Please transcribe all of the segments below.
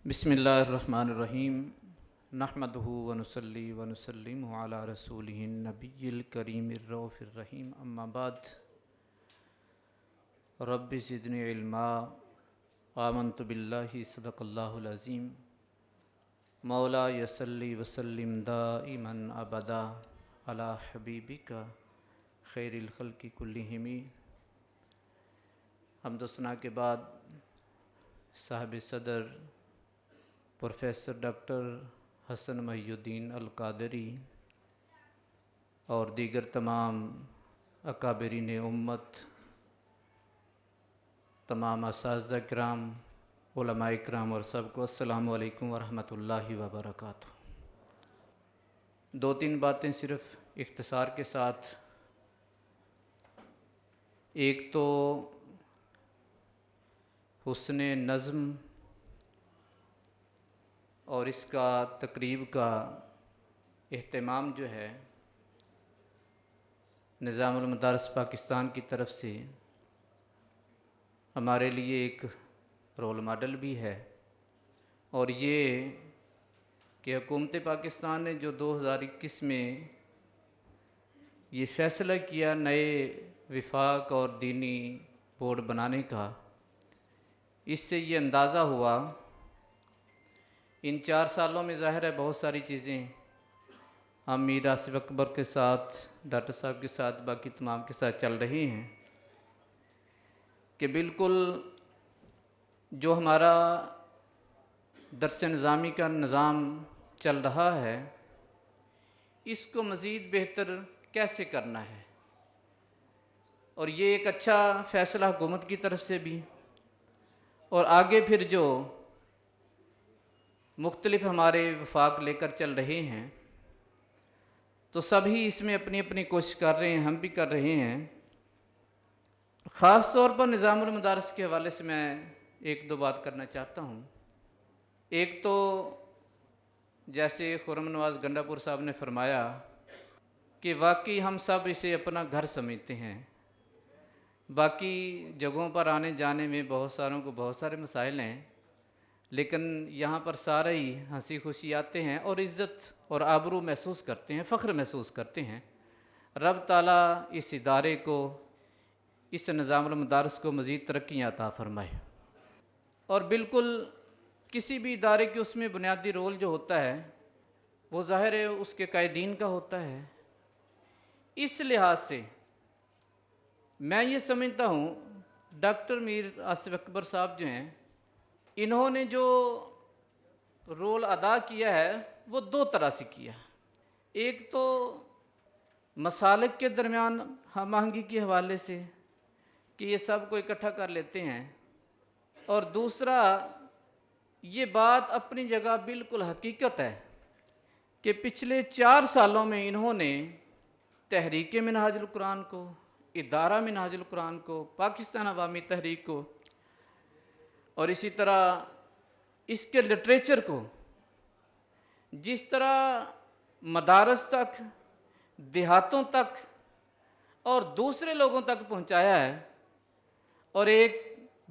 بسم اللہ الرحمن الرحیم نحمدہ ونصلی ونسلم علی رسولہ النبی الکریم الرؤوف الرحیم اما بعد رب زدنی علما آمنت باللہ صدق اللہ العظیم مولا یصلی وسلم دائما ابدا علی حبیبک خیر الخلق کلہم۔ حمد و ثنا کے بعد صاحب صدر پروفیسر ڈاکٹر حسن محی الدین القادری اور دیگر تمام اکابرین امت، تمام اساتذہ کرام، علماء کرام اور سب کو السلام علیکم ورحمۃ اللہ وبرکاتہ۔ دو تین باتیں صرف اختصار کے ساتھ۔ ایک تو حسن نظم اور اس کا تقریب کا اہتمام جو ہے نظام المدارس پاکستان کی طرف سے ہمارے لیے ایک رول ماڈل بھی ہے، اور یہ کہ حکومت پاکستان نے جو 2021 میں یہ فیصلہ کیا نئے وفاق اور دینی بورڈ بنانے کا، اس سے یہ اندازہ ہوا ان 4 سالوں میں ظاہر ہے بہت ساری چیزیں ہم میر آصف اکبر کے ساتھ، ڈاکٹر صاحب کے ساتھ، باقی تمام کے ساتھ چل رہی ہیں کہ بالکل جو ہمارا درس نظامی کا نظام چل رہا ہے اس کو مزید بہتر کیسے کرنا ہے، اور یہ ایک اچھا فیصلہ حکومت کی طرف سے بھی، اور آگے پھر جو مختلف ہمارے وفاق لے کر چل رہے ہیں تو سبھی اس میں اپنی اپنی کوشش کر رہے ہیں، ہم بھی کر رہے ہیں۔ خاص طور پر نظام المدارس کے حوالے سے میں ایک دو بات کرنا چاہتا ہوں۔ ایک تو جیسے خرم نواز گنڈا پور صاحب نے فرمایا کہ واقعی ہم سب اسے اپنا گھر سمجھتے ہیں، باقی جگہوں پر آنے جانے میں بہت ساروں کو بہت سارے مسائل ہیں، لیکن یہاں پر سارے ہی ہنسی خوشی آتے ہیں اور عزت اور آبرو محسوس کرتے ہیں، فخر محسوس کرتے ہیں۔ رب تعالیٰ اس ادارے کو، اس نظام المدارس کو مزید ترقی عطا فرمائے، اور بالکل کسی بھی ادارے کے اس میں بنیادی رول جو ہوتا ہے وہ ظاہر ہے اس کے قائدین کا ہوتا ہے۔ اس لحاظ سے میں یہ سمجھتا ہوں ڈاکٹر میر آصف اکبر صاحب جو ہیں، انہوں نے جو رول ادا کیا ہے وہ 2 طرح سے کیا۔ ایک تو مسالک کے درمیان ہم آہنگی کے حوالے سے کہ یہ سب کو اکٹھا کر لیتے ہیں، اور دوسرا یہ بات اپنی جگہ بالکل حقیقت ہے کہ پچھلے 4 سالوں میں انہوں نے تحریک منہاج القرآن کو، ادارہ منہاج القرآن کو، پاکستان عوامی تحریک کو، اور اسی طرح اس کے لٹریچر کو جس طرح مدارس تک، دیہاتوں تک اور دوسرے لوگوں تک پہنچایا ہے اور ایک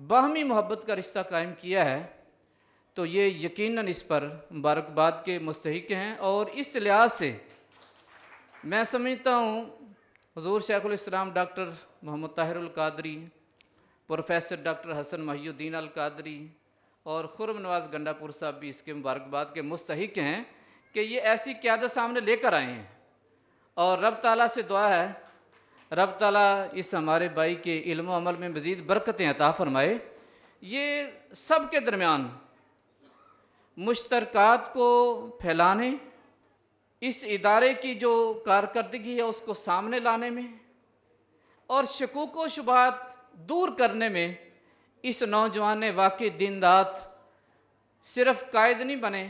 باہمی محبت کا رشتہ قائم کیا ہے، تو یہ یقیناً اس پر مبارکباد کے مستحق ہیں۔ اور اس لحاظ سے میں سمجھتا ہوں حضور شیخ الاسلام ڈاکٹر محمد طاہر القادری، پروفیسر ڈاکٹر حسن محی الدین القادری اور خرم نواز گنڈا پور صاحب بھی اس کے مبارکباد کے مستحق ہیں کہ یہ ایسی قیادت سامنے لے کر آئے ہیں، اور رب تعالیٰ سے دعا ہے رب تعالیٰ اس ہمارے بھائی کے علم و عمل میں مزید برکتیں عطا فرمائے۔ یہ سب کے درمیان مشترکات کو پھیلانے، اس ادارے کی جو کارکردگی ہے اس کو سامنے لانے میں اور شکوک و شبہات دور کرنے میں اس نوجوان نے واقعی دن رات صرف قائد نہیں بنے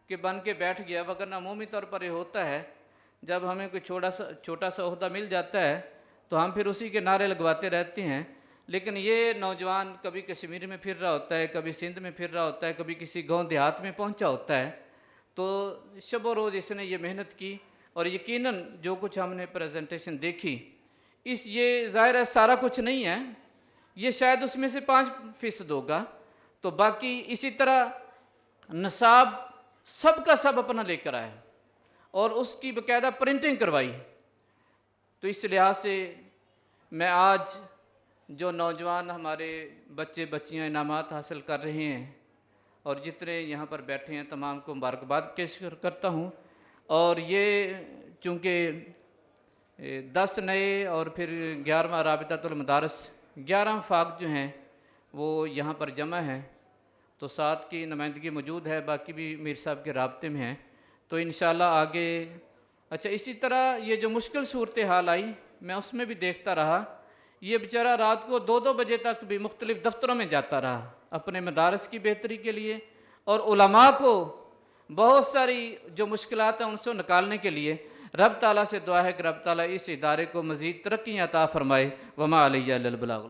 کہ بن کے بیٹھ گیا، وگرنہ عمومی طور پر یہ ہوتا ہے جب ہمیں کوئی چھوٹا سا عہدہ مل جاتا ہے تو ہم پھر اسی کے نعرے لگواتے رہتے ہیں، لیکن یہ نوجوان کبھی کشمیر میں پھر رہا ہوتا ہے، کبھی سندھ میں پھر رہا ہوتا ہے، کبھی کسی گاؤں دیہات میں پہنچا ہوتا ہے، تو شب و روز اس نے یہ محنت کی، اور یقیناً جو کچھ ہم نے پریزنٹیشن دیکھی یہ ظاہر ہے سارا کچھ نہیں ہے، یہ شاید اس میں سے 5% ہوگا، تو باقی اسی طرح نصاب سب کا سب اپنا لے کر آئے اور اس کی باقاعدہ پرنٹنگ کروائی. تو اس لحاظ سے میں آج جو نوجوان ہمارے بچے بچیاں انعامات حاصل کر رہے ہیں اور جتنے یہاں پر بیٹھے ہیں تمام کو مبارکباد پیش کرتا ہوں. اور یہ چونکہ 10 نئے اور پھر 11واں رابطۃ المدارس 11 وفاق جو ہیں وہ یہاں پر جمع ہیں، تو 7 کی نمائندگی موجود ہے، باقی بھی میر صاحب کے رابطے میں ہیں. تو انشاءاللہ آگے اچھا اسی طرح یہ جو مشکل صورتحال آئی میں اس میں بھی دیکھتا رہا، یہ بیچارہ رات کو 2 بجے تک بھی مختلف دفتروں میں جاتا رہا اپنے مدارس کی بہتری کے لیے، اور علماء کو بہت ساری جو مشکلات ہیں ان سے نکالنے کے لیے. رب تعالیٰ سے دعا ہے کہ رب تعالیٰ اس ادارے کو مزید ترقی عطا فرمائے. وما علیہ الا البلاغ.